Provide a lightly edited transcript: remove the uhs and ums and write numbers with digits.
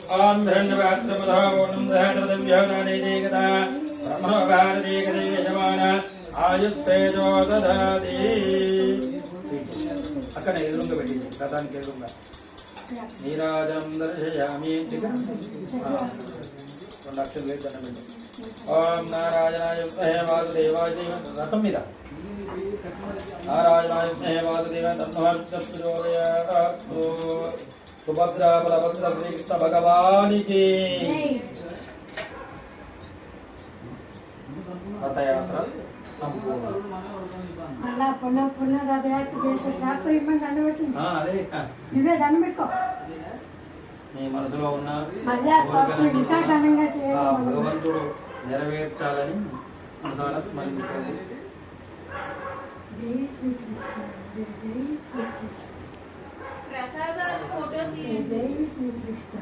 ओम धन्यवादमधावनं दहनदव्योदानेकदा ब्रह्मणो भारतीकदे यजमान आयुस्तेजो ददाति అక్కడ ఎదురుంగా పెట్టింది రథానికి ఎదురుంగా నీరాజనం దర్శయామి 2 అక్షరం లేదు దండం పెట్టి ఓం నారాయణాయ విద్మహే వాసుదేవాయ ధీమహి రథం మీద నారాయణాయ విద్మహే వాసుదేవాయ తన్నో ప్రచోదయాత్ సుభద్రా బలభద్ర శ్రీకృష్ణ భగవానికి రథయాత్ర సంపూర్ణ అలా పునః రథయాత్ర చేసే నాకు ఇవ్వండి దండం పెట్టింది అదే నువ్వే దండం పెట్టుకో మీ మనసులో ఉన్న ఇంకా ఘనంగా చేయాలి భగవంతుడు నెరవేర్చాలని మనసారా స్మరించుకోండి జై శ్రీకృష్ణ జై శ్రీకృష్ణ జై శ్రీకృష్ణ